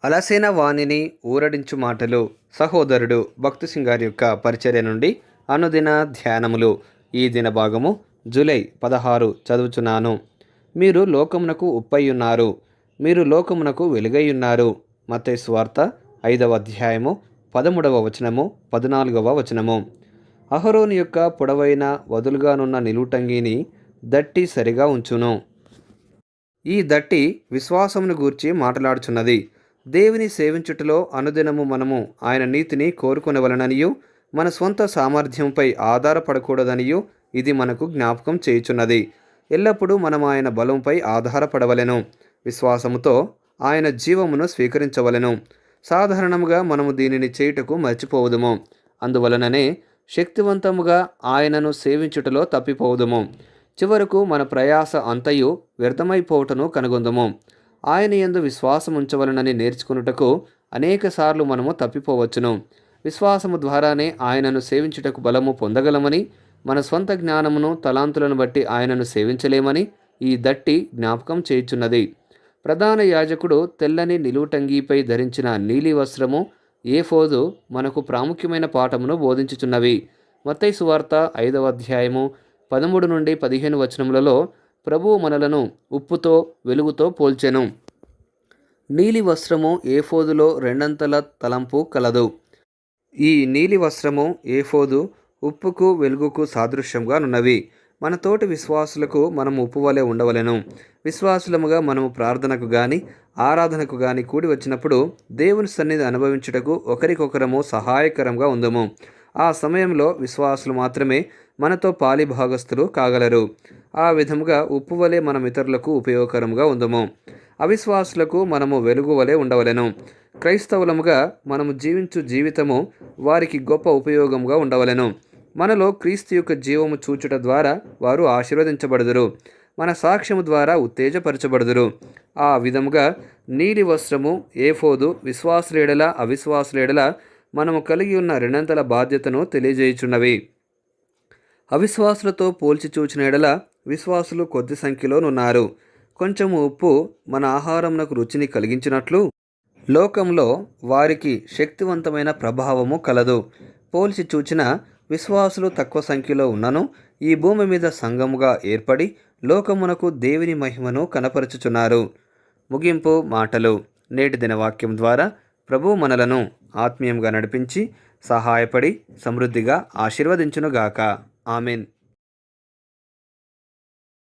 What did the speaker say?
అలసిన వాణిని ఊరడించు మాటలు. సహోదరుడు భక్తి సింగ్ గారి యొక్క పరిచర్య నుండి అనుదిన ధ్యానములు. ఈ దిన భాగము జూలై 16 చదువుచున్నాను. మీరు లోకమునకు ఉప్పయ్యున్నారు, మీరు లోకమునకు వెలుగయ్యున్నారు. మత్తయి సువార్త 5వ అధ్యాయము 13వ వచనము 14వ వచనము. అహరోను యొక్క పొడవైన వదులుగానున్న నిలువుటంగీని దట్టి సరిగా ఉంచును. ఈ దట్టి విశ్వాసమును గూర్చి మాట్లాడుచున్నది. దేవుని సేవించుటలో అనుదినము మనము ఆయన నీతిని కోరుకొనవలననియు మన స్వంత సామర్థ్యంపై ఆధారపడకూడదనియు ఇది మనకు జ్ఞాపకం చేయుచున్నది. ఎల్లప్పుడూ మనం ఆయన బలంపై ఆధారపడవలెను. విశ్వాసముతో ఆయన జీవమును స్వీకరించవలెను. సాధారణముగా మనము దీనిని చేయుటకు మర్చిపోవుదుము. అందువలననే శక్తివంతముగా ఆయనను సేవించుటలో తప్పిపోవుదుము. చివరకు మన ప్రయాస అంతయు వ్యర్థమైపోవుటను కనుగొందుము. ఆయన యందు విశ్వాసం ఉంచవలనని నేర్చుకున్నటకు అనేకసార్లు మనము తప్పిపోవచ్చును. విశ్వాసము ద్వారానే ఆయనను సేవించుటకు బలము పొందగలమని, మన స్వంత జ్ఞానమును తలాంతులను బట్టి ఆయనను సేవించలేమని ఈ దట్టి జ్ఞాపకం చేయుచున్నది. ప్రధాన యాజకుడు తెల్లని నిలువుటంగీపై ధరించిన నీలి వస్త్రము ఏఫోదు మనకు ప్రాముఖ్యమైన పాఠమును బోధించుచున్నవి. మత్తయి సువార్త 5వ అధ్యాయము 13 నుండి 15 వచనములలో ప్రభువు మనలను ఉప్పుతో వెలుగుతో పోల్చెను. నీలి వస్త్రము ఏఫోదులో రెండంతల తలంపు కలదు. ఈ నీలి వస్త్రము ఏఫోదు ఉప్పుకు వెలుగుకు సాదృశ్యంగా నున్నవి. మన తోటి విశ్వాసులకు మనము ఉప్పు వలె ఉండవలెను. విశ్వాసులముగా మనము ప్రార్థనకు గాని ఆరాధనకు గాని కూడి వచ్చినప్పుడు దేవుని సన్నిధి అనుభవించుటకు ఒకరికొకరము సహాయకరంగా ఉందము. ఆ సమయంలో విశ్వాసులు మాత్రమే మనతో పాలిభాగస్తులు కాగలరు. ఆ విధముగా ఉప్పు వలె మనం ఇతరులకు ఉపయోగకరముగా ఉందము. అవిశ్వాసులకు మనము వెలుగు వలె ఉండవలెను. క్రైస్తవులముగా మనము జీవించు జీవితము వారికి గొప్ప ఉపయోగముగా ఉండవలెను. మనలో క్రీస్తు యొక్క జీవము చూచుట ద్వారా వారు ఆశీర్వదించబడుదురు. మన సాక్ష్యము ద్వారా ఉత్తేజపరచబడుదురు. ఆ విధముగా నీలి వస్త్రము ఏఫోదు విశ్వాసులేడల అవిశ్వాసులేడల మనము కలిగి ఉన్న రెండంతల బాధ్యతను తెలియజేయుచున్నవి. అవిశ్వాసులతో పోల్చి చూచిన ఎడల విశ్వాసులు కొద్ది సంఖ్యలోనున్నారు. కొంచెము ఉప్పు మన ఆహారమునకు రుచిని కలిగించినట్లు లోకంలో వారికి శక్తివంతమైన ప్రభావము కలదు. పోల్చి చూచిన విశ్వాసులు తక్కువ సంఖ్యలో ఉన్నను ఈ భూమి మీద సంఘముగా ఏర్పడి లోకమునకు దేవుని మహిమను కనపరుచుచున్నారు. ముగింపు మాటలు. నేటి దిన వాక్యం ద్వారా ప్రభువు మనలను ఆత్మీయంగా నడిపించి సహాయపడి సమృద్ధిగా ఆశీర్వదించునుగాక. ఆమెన్.